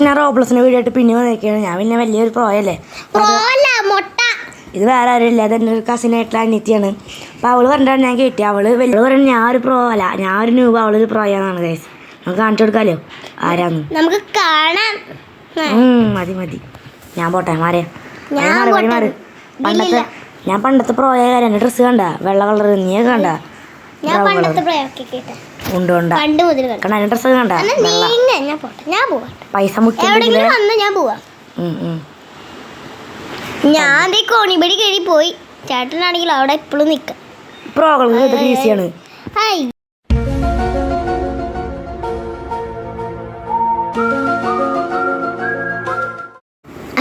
ഞാൻ റോബ്ലക്സിന്റെ വീഡിയോ ആയിട്ട് പിന്നെ വന്നിരിക്കുകയാണ്. ഞാൻ പിന്നെ വലിയൊരു പ്രോയല്ലേ, ഇത് വേറെ ആരും ഇല്ല, അതെൻ്റെ ഒരു കസിനായിട്ടുള്ള അനിയത്തിയാണ്. അപ്പോൾ അവള് പറഞ്ഞിട്ടാണ് ഞാൻ കേട്ടി. അവള് വലിയ പറയുന്നത് ഞാൻ ഒരു പ്രോ അല്ല, ഞാൻ ഒരു ന്യൂബ്, അവളൊരു പ്രോയാന്നാണ് ഗൈസ്. നമുക്ക് കാണിച്ചു കൊടുക്കാലോ ആരാന്ന് നമുക്ക് കാണാം. മതി മതി, ഞാൻ പോട്ടെ മാറിയ മാറി. പണ്ടത്തെ പ്രോയ കാര്യം എൻ്റെ ഡ്രസ്സ് കണ്ട വെള്ള കളർ, നീയൊക്കെ കണ്ട ഉണ്ട് കണ്ട എൻ്റെ ഡ്രസ്സ് കണ്ട പൈസ മുക്കിയ ഞാൻ കോണിപ്പടി കയറി പോയി. ചേട്ടനാണെങ്കിൽ അവിടെ എപ്പോഴും നിൽക്കാം. പ്രോകൾക്ക് ഇത് ഈസിയാണ്.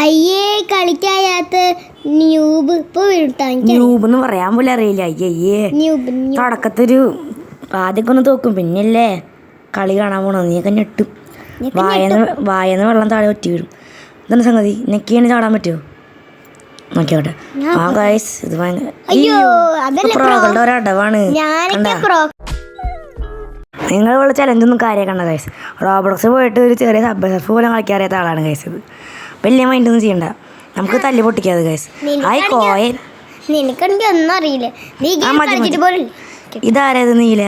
അയ്യേ കളിക്കാത്ത ന്യൂബ് ഇപ്പൊ ന്യൂബെന്ന് പറയാൻ പോലും അറിയില്ല. അയ്യേ തുടക്കത്തൊരു ആദ്യമൊക്കെ ഒന്ന് തോക്കും, പിന്നല്ലേ കളി കാണാൻ പോണോ. നീയൊക്കെ ഞെട്ടും. വായന്ന് വെള്ളം താഴെ ഒറ്റി വീഴും. ഇതാണ് സംഗതി. നെക്കിയാണ് ചാടാൻ പറ്റുമോ നോക്കിയോട്ടെ. ആ ഗൈസ് ഇത് പ്രോകളുടെ ഒരടവാണ്. നിങ്ങൾ ഇവിടെ ചലഞ്ചൊന്നും കാര്യം കണ്ട ഗൈസ്. റോബ്ലോക്സ് പോയിട്ട് ഒരു ചെറിയ സബ്വേ സർഫ് പോലും കളിക്കാറിയാത്ത ആളാണ് ഗൈസ്. ഇത് വലിയ മൈൻഡൊന്നും ചെയ്യണ്ട, നമുക്ക് തല്ലി പൊട്ടിക്കാതെ ഗൈസ്. ഹായ് കോയൻ, നിനക്കൊന്നും അറിയില്ല. ഇതാരത് നീല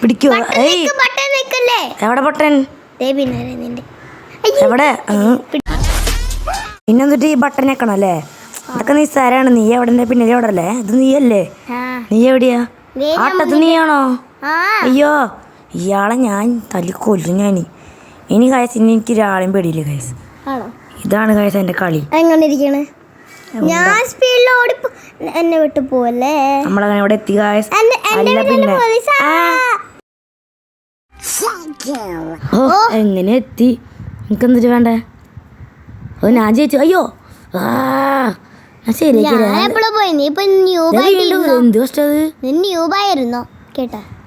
പിടിക്കോ? എവിടെ പൊട്ടൻ? എവിടെ? പിന്നെന്നിട്ട് ഈ ബട്ടൺ വെക്കണം അല്ലേ? അതൊക്കെ നിസ്സാരാണ്. നീ എവിടെ പിന്നെ എവിടെ അല്ലേ? ഇത് നീയല്ലേ? നീ എവിടെയാ? ആട്ടത്ത് നീയാണോ? അയ്യോ ഇയാളെ ഞാൻ തല്ലിക്കൊല്ലും. ഞാൻ ഇനി കായസ് ഇനി എനിക്ക് ഒരാളെയും പേടിയില്ല കായസ്. ഇതാണ് കായസ് എൻ്റെ കളി. ഞാൻ സ്പീഡിൽ ഓടി എന്നെ വിട്ടു പോവല്ലേ. നമ്മളങ്ങനെ ഇവിടെ എത്തി കായസ്. അല്ല പിന്നെ എങ്ങനെ എത്തി? എനിക്ക് എന്നിട്ട് വേണ്ടേ? ഓ ഞാൻ ജയിച്ചു. അയ്യോ എന്ത് കഷ്ടത്.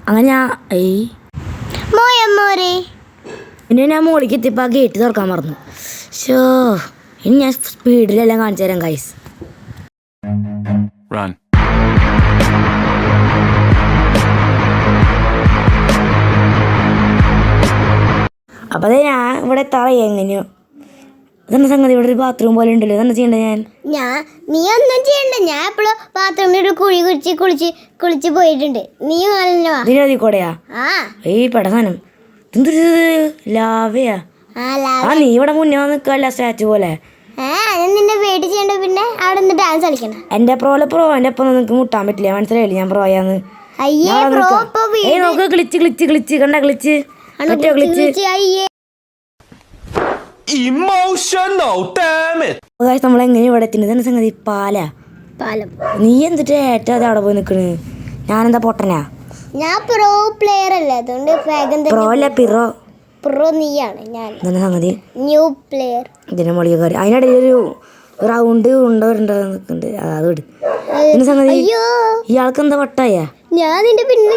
അങ്ങനെ പിന്നെ ഞാൻ മോളിക്ക് എത്തിയപ്പോൾ ആ ഗേറ്റ് തുറക്കാൻ മറന്നു. ഷോ ഇനി ഞാൻ സ്പീഡിലെല്ലാം കാണിച്ചു തരാം ഗൈസ്. അപ്പോൾ അതെ ഞാൻ ഇവിടെ എത്താറേ. എങ്ങനെയോ ഇതെന്നെ സംഗതി, ഇവിടെ ഒരു ബാത്റൂം പോലെ ഉണ്ടല്ലോ. ഇതെന്താ ചെയ്യണ്ടേ? നീ ഒന്നും ചെയ്യണ്ട. ഞാൻ എപ്പോഴും ബാത്റൂമിൽ ഒരു കുളിച്ച് പോയിട്ടുണ്ട്. നീ ഇതിനതിക്കൂടെയാ? ഈ പെടസാനം എന്തൊരു ലാവയാ. നീ ഇവിടെ മുന്നേ നിൽക്കല്ല സ്റ്റാച്ചു പോലെ. നിന്നെ വെയിറ്റ് ചെയ്യണ്ട. പിന്നെ അവിടെ നിന്ന് ഡാൻസ് കളിക്കണം. എന്റെ പ്രോന്റെ ഒപ്പം നിനക്ക് മുട്ടാൻ പറ്റില്ല, മനസ്സിലായില്ലേ? ഞാൻ പ്രോയാന്ന്. നോക്ക് ഗ്ലിച്ച് കണ്ട ഗ്ലിച്ച്. നമ്മളെങ്ങനെ ഇവിടെ എത്തുന്നത് സംഗതി? പാലം. നീ എന്തിട്ട് ഏറ്റവും അത് അവിടെ പോയി നിക്കണ്? ഞാനെന്താ പൊട്ടനാ? ഞാൻ പ്രോ പ്ലെയർ അല്ലേ, അതുകൊണ്ട് പ്രോ അല്ല പ്രോ നീയാണ്. ഞാൻ സംഗതി ന്യൂ പ്ലെയർ. ഇതിനെ മോളിക കയറി അതിനിടയിൽ ഒരു റൗണ്ട് നിൽക്കുന്നുണ്ട്. അത് വിട്. പിന്നെ സംഗതി ഇയാൾക്ക് എന്താ വട്ടായ? ഞാൻ നിന്റെ പിന്നെ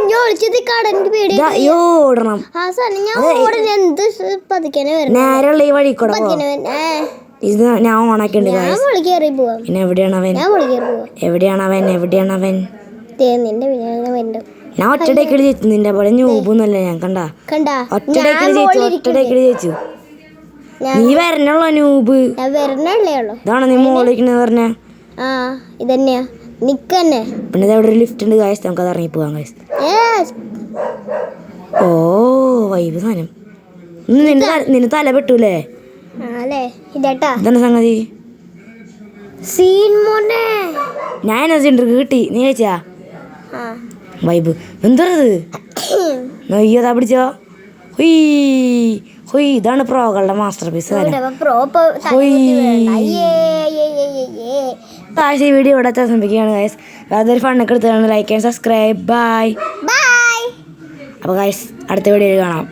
ഓടണം. നേരെയുള്ള ഈ വഴി കൂടെ ഇത് ഞാൻ ഓണാക്കിണ്ട്. പിന്നെ എവിടെയാണ് അവൻ? ഞാൻ ഒറ്റടേക്കടി ജയിച്ചു. നിന്റെ പോലെ ന്യൂബൊന്നുമല്ല ഞാൻ. ഒറ്റടേക്കടി ജയിച്ചു. നീ വരണുള്ളോ ന്യൂബ്? ഇതാണ് നീ മോളിക്കണെന്ന് പറഞ്ഞ. ഇതന്നെയാ നിക്കന്നെ. പിന്നെ അവിടെ ഒരു ലിഫ്റ്റ് ഉണ്ട് ഗൈസ്, നമുക്കത് ഇറങ്ങി പോവാം ഗൈസ്. ഓ വൈബ് സാധനം. നിന്റെ തല പെട്ടൂലേ? ഇതാണ് സംഗതി. ഞാൻ എനർജി ഡ്രിങ്ക് കിട്ടി. നീ കഴിച്ചാ? വൈബ് എന്തത്? നെയ്യതാ പിടിച്ചോ. ഇതാണ് പ്രോകളുടെ മാസ്റ്റർ പീസ്. ഈ വീഡിയോ ഇവിടെ അവസാനിപ്പിക്കുകയാണ് ഗൈസ്. അതൊരു ഫണ്ണൊക്കെ എടുത്താണ്. Like and subscribe. ബൈ. അപ്പോൾ ഗൈസ് അടുത്ത വീഡിയോയിൽ കാണാം.